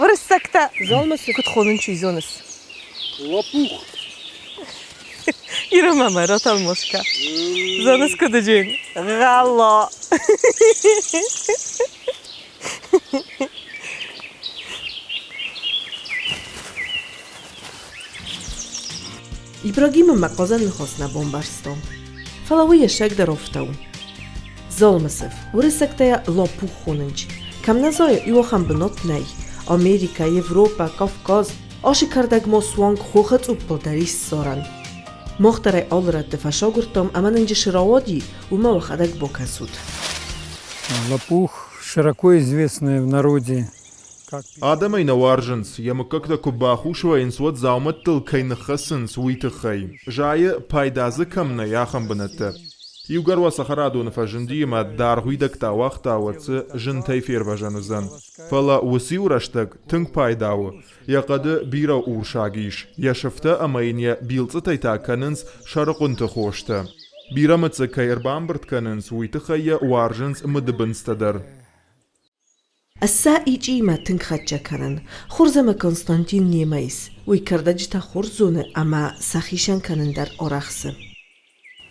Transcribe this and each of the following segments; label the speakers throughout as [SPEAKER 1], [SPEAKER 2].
[SPEAKER 1] ورسكتا زالمس كتخونن شي زونس
[SPEAKER 2] Лопух.
[SPEAKER 1] يرمى مرات المشكا زونس كدجين غلا
[SPEAKER 3] İbrahim'in maqazan khosna bombarstom. Falawiyya shagda roftau. Zolmasov, urisaktaya lopuh khonunch. Kamnazoya iwoham benotnay. Amerika, Европа, Кавказ, ашикардаг мосванг хохат упполдарис соран. Мохтарай алрат фашогуртом амананджи ширавади ума вахадаг бокасуд.
[SPEAKER 2] Лопух широко известная в народе.
[SPEAKER 4] Адамай наварженс, яма как-то кубахушва инсвот зауматтыл кайнахасынс уйтыхай. Жая пайдазы камна яхам бынатты. Югарва сахараду нафажындиема даргуйдак тавахта ватсы жынтай ферважанызан. Фала усиураштак тынг пайдауы. Яқады бира уршагиш. Яшыфта амайния билцы тайтаканынс шарықунты хошты. Бирамыцы кайырбамбыртканынс уйтыхая варженс мыдыбынстадар.
[SPEAKER 3] السائجي ما تنخدجا كانن خورزما كونستانتين نيمايس ويكردجتا خورزونة أما سخيشان كانن در أورخسم.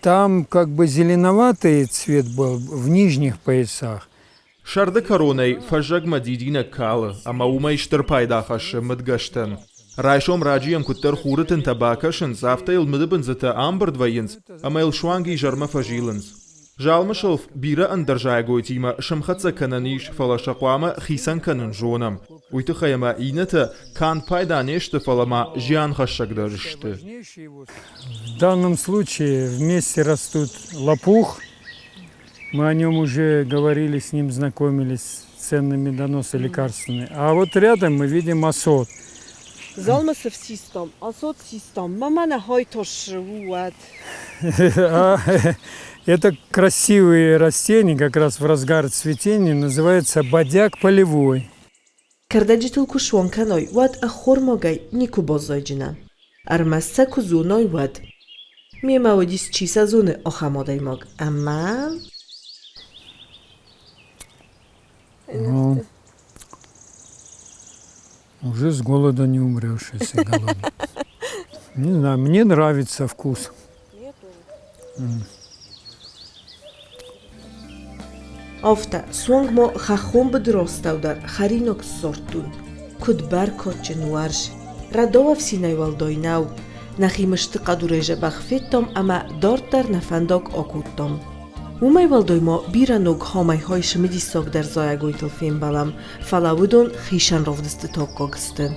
[SPEAKER 2] Там как бы зеленоватый цвет был в нижних поясах.
[SPEAKER 4] Шарды коронай фажаг мадидина калы, ама умайштыр пайдахашы мыдгаштын. Райшом раджиям куттар хурытын табакашын завтайл мыдыбынзыта амбырдвайынс, ама ил шуанги жарма фажилынс. Жалмышылф бира андержайгойтима шымхатса кананиш фалашақуама хисан канын жонам. Уйтыхаяма инета кан пайда нешты фалама жиан хашагдарышты.
[SPEAKER 2] В данном случае вместе растут лопух. Мы о нем уже говорили, с ним знакомились, ценные медоносы лекарственные. А вот рядом мы видим осот.
[SPEAKER 1] زالمسف سیستم آسود سیستم مامان های تشروات
[SPEAKER 2] Это красивые растения, как раз в разгар цветения, называется бодяк полевой.
[SPEAKER 3] Кардajitl kushwan kanoi wad a khormogay niku bozojina. Armassa kuzunoi wad. Miemawadis chisa zune ochamoday mog. Amma...
[SPEAKER 2] Ну, уже с голода не умрешь, если голодный. Не знаю, мне нравится вкус.
[SPEAKER 3] Afta swang mo khachom bedrostau dar kharinok sortun. Kud barkot nuarsh. Radov sinay waldoinau. Nakhimishti qadureja bakhfettom ama dortar nafandok okuttom. Umay waldoimo biranog hamay hoy shmidisok dar zoyagoytl fem balam. Falawudon khishan rovdist tokkogsten.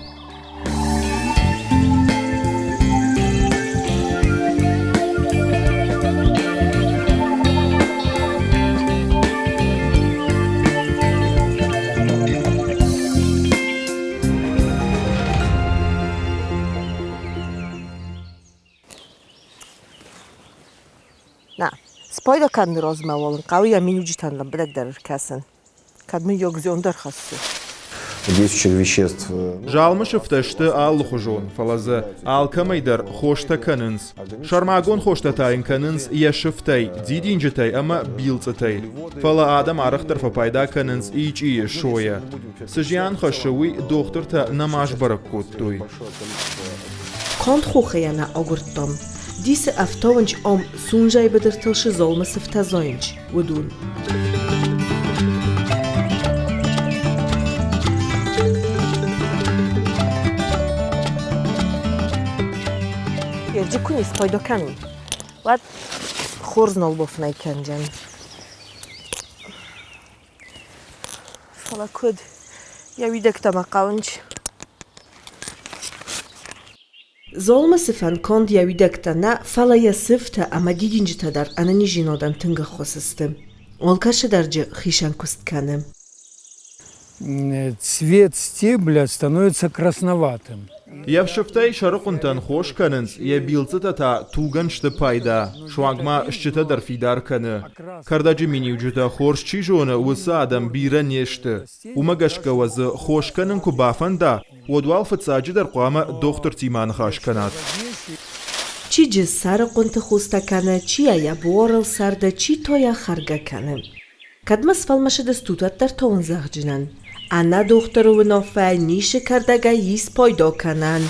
[SPEAKER 1] نه سپایدا کن rozmałol قوی minujtan la brak dar kasen kad mi yogzion dar khassu
[SPEAKER 5] действующих веществ.
[SPEAKER 4] Жалмышев ташты ал хужон, фалазы алкамайдар хошта канынс. Шармагон хошта тайн канынс яшыфтай, дидинжитай ама билцатай. Фала адам арахтар фапайда канынс ич шоя. Сыжьян хашуи докторта намаш бараккуттуй.
[SPEAKER 3] Kont khokhayana ogurttom. Dise aftovanch om sunjay bedirtilshi zolmasif tazoynch wudun.
[SPEAKER 1] yerji kun spayda kan wat khorznol bofnay kanjan fala kud ya widekta maqawnch
[SPEAKER 3] Zolmasifan kond yavidakta na falaya sifta ama didinjita dar ananijinodan tınga khosistim. Olkashi darji khishan kustkane.
[SPEAKER 2] Цвет стебля становится красноватым.
[SPEAKER 4] Явшыфтай шарықунтан хош канынс, я билцата та туган шты пайда, швагма шчыта дар фидар каны. Кардаджи миниуджута хорш чижона уса адам бира нешты. Умагашка вазы хош канын кубафанда, ودوال فتساجي در قوامة دكتور تيمان خاش كانت.
[SPEAKER 3] چی جز سر قنت خوسته کنه، چی یا بورل سرده، چی تویا خرگه کنه. کدمس فلمش دستوتت در تون زخجنن. Ana دخترو نافع نیش کردگیس پایدا کنن.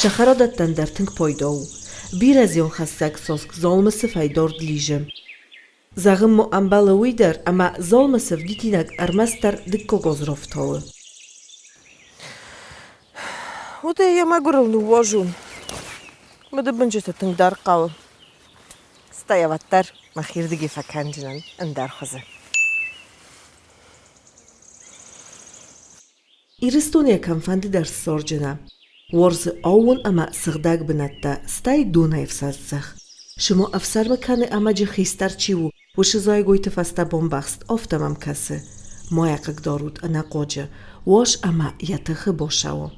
[SPEAKER 3] Şaxarodat tendertink poydou. Bir az yon xassak sosk zolması faydor dlijim. Zagım mo ambalı uyder ama zolması vditinak armastar dikko gozroftoły.
[SPEAKER 1] Ude ja magurul nu łożu. Będę będzie to ten dar qał. Staja wattar ma khirdigi fakanjinan andar khaza.
[SPEAKER 3] İristonia kamfandi ders sorcuna. ورز آون اما سغداگ بناتا ستای دونه افسازخ. شما افسر مکانه اما جه خیستر چیو و شزای گویت فستا بومباست افتمام کسه. ما یقک دارود انا قوجه واش اما یتخ باشاو.